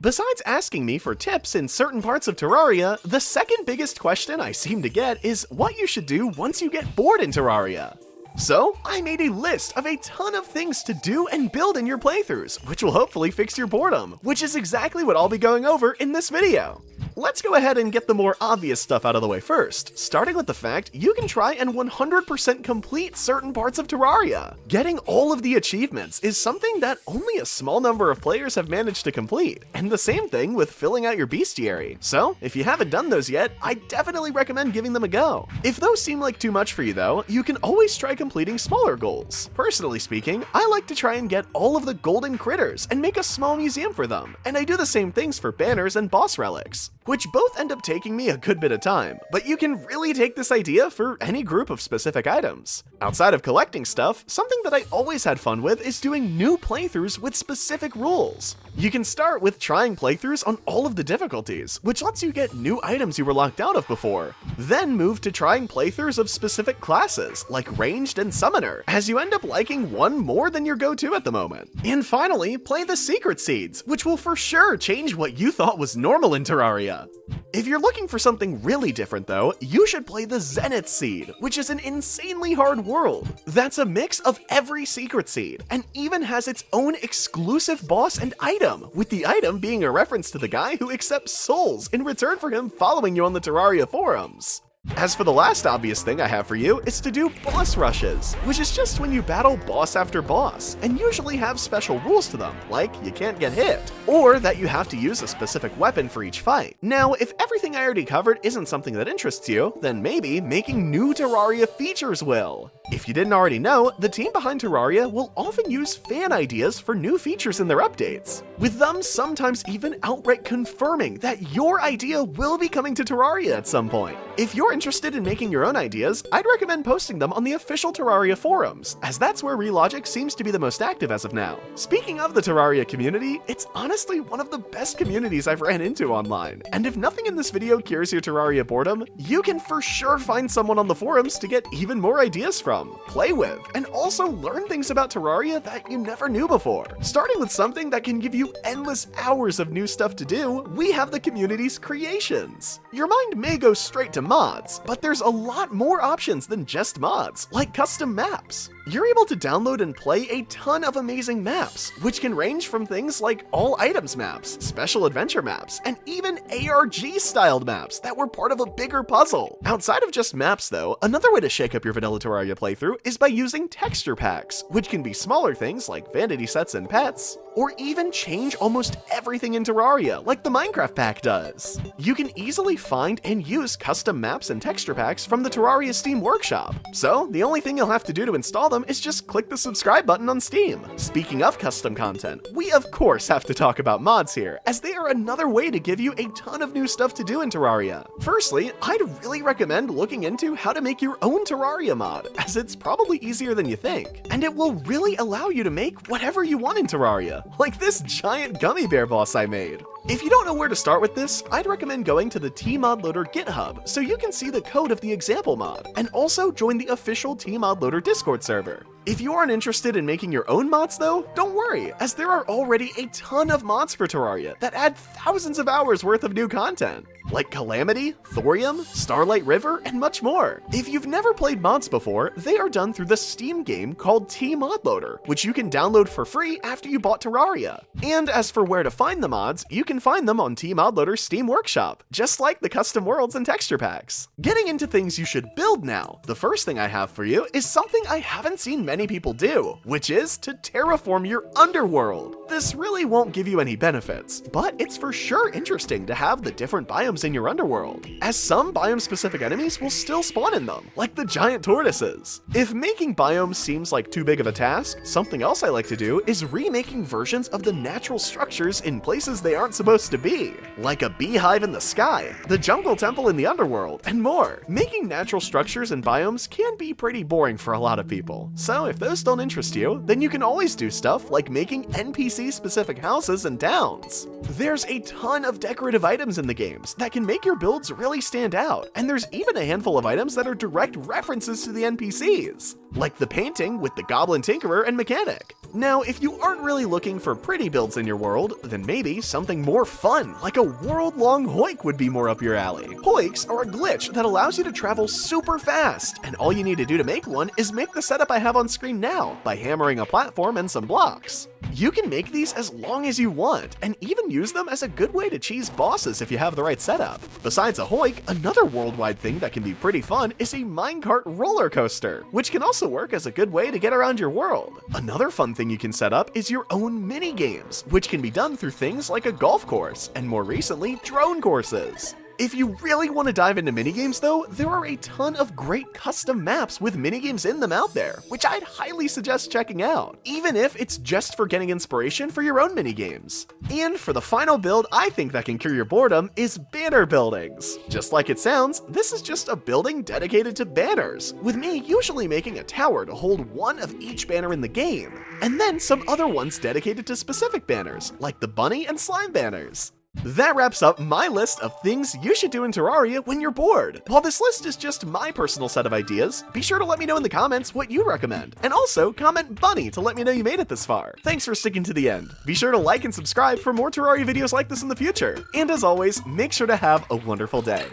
Besides asking me for tips in certain parts of Terraria, the second biggest question I seem to get is what you should do once you get bored in Terraria. So, I made a list of a ton of things to do and build in your playthroughs, which will hopefully fix your boredom, which is exactly what I'll be going over in this video. Let's go ahead and get the more obvious stuff out of the way first, starting with the fact you can try and 100% complete certain parts of Terraria. Getting all of the achievements is something that only a small number of players have managed to complete, and the same thing with filling out your bestiary. So, if you haven't done those yet, I definitely recommend giving them a go. If those seem like too much for you though, you can always try completing smaller goals. Personally speaking, I like to try and get all of the golden critters and make a small museum for them, and I do the same things for banners and boss relics, which both end up taking me a good bit of time, but you can really take this idea for any group of specific items. Outside of collecting stuff, something that I always had fun with is doing new playthroughs with specific rules. You can start with trying playthroughs on all of the difficulties, which lets you get new items you were locked out of before. Then move to trying playthroughs of specific classes, like ranged and summoner, as you end up liking one more than your go-to at the moment. And finally, play the secret seeds, which will for sure change what you thought was normal in Terraria. If you're looking for something really different though, you should play the Zenith Seed, which is an insanely hard world. That's a mix of every secret seed, and even has its own exclusive boss and item, with the item being a reference to the guy who accepts souls in return for him following you on the Terraria forums. As for the last obvious thing I have for you, is to do boss rushes, which is just when you battle boss after boss, and usually have special rules to them, like you can't get hit, or that you have to use a specific weapon for each fight. Now, if everything I already covered isn't something that interests you, then maybe making new Terraria features will. If you didn't already know, the team behind Terraria will often use fan ideas for new features in their updates, with them sometimes even outright confirming that your idea will be coming to Terraria at some point. If you're interested in making your own ideas, I'd recommend posting them on the official Terraria forums, as that's where Relogic seems to be the most active as of now. Speaking of the Terraria community, it's honestly one of the best communities I've ran into online, and if nothing in this video cures your Terraria boredom, you can for sure find someone on the forums to get even more ideas from, play with, and also learn things about Terraria that you never knew before. Starting with something that can give you endless hours of new stuff to do, we have the community's creations. Your mind may go straight to mods, but there's a lot more options than just mods, like custom maps. You're able to download and play a ton of amazing maps, which can range from things like all items maps, special adventure maps, and even ARG-styled maps that were part of a bigger puzzle. Outside of just maps though, another way to shake up your vanilla Terraria playthrough is by using texture packs, which can be smaller things like vanity sets and pets, or even change almost everything in Terraria, like the Minecraft pack does. You can easily find and use custom maps and texture packs from the Terraria Steam Workshop, so the only thing you'll have to do to install them is just click the subscribe button on Steam. Speaking of custom content, we of course have to talk about mods here, as they are another way to give you a ton of new stuff to do in Terraria. Firstly, I'd really recommend looking into how to make your own Terraria mod, as it's probably easier than you think, and it will really allow you to make whatever you want in Terraria, like this giant gummy bear boss I made. If you don't know where to start with this, I'd recommend going to the tModLoader GitHub so you can see the code of the example mod, and also join the official tModLoader Discord server. If you aren't interested in making your own mods though, don't worry, as there are already a ton of mods for Terraria that add thousands of hours worth of new content, like Calamity, Thorium, Starlight River, and much more. If you've never played mods before, they are done through the Steam game called tModLoader, which you can download for free after you bought Terraria. And as for where to find the mods, you can find them on tModLoader's Steam Workshop, just like the custom worlds and texture packs. Getting into things you should build now, the first thing I have for you is something I haven't seen many people do, which is to terraform your underworld. This really won't give you any benefits, but it's for sure interesting to have the different biomes in your underworld, as some biome-specific enemies will still spawn in them, like the giant tortoises. If making biomes seems like too big of a task, something else I like to do is remaking versions of the natural structures in places they aren't supposed to be, like a beehive in the sky, the jungle temple in the underworld, and more. Making natural structures and biomes can be pretty boring for a lot of people, so if those don't interest you, then you can always do stuff like making NPC-specific houses and towns. There's a ton of decorative items in the games that can make your builds really stand out, and there's even a handful of items that are direct references to the NPCs, like the painting with the Goblin Tinkerer and Mechanic. Now, if you aren't really looking for pretty builds in your world, then maybe something more fun, like a world-long hoik would be more up your alley. Hoiks are a glitch that allows you to travel super fast, and all you need to do to make one is make the setup I have on screen now by hammering a platform and some blocks. You can make these as long as you want, and even use them as a good way to cheese bosses if you have the right setup. Besides a hoik, another worldwide thing that can be pretty fun is a minecart roller coaster, which can also work as a good way to get around your world. Another fun thing you can set up is your own mini games, which can be done through things like a golf course, and more recently, drone courses. If you really want to dive into minigames though, there are a ton of great custom maps with minigames in them out there, which I'd highly suggest checking out, even if it's just for getting inspiration for your own minigames. And for the final build I think that can cure your boredom is banner buildings. Just like it sounds, this is just a building dedicated to banners, with me usually making a tower to hold one of each banner in the game, and then some other ones dedicated to specific banners, like the bunny and slime banners. That wraps up my list of things you should do in Terraria when you're bored. While this list is just my personal set of ideas, be sure to let me know in the comments what you recommend, and also comment bunny to let me know you made it this far. Thanks for sticking to the end. Be sure to like and subscribe for more Terraria videos like this in the future, and as always, make sure to have a wonderful day.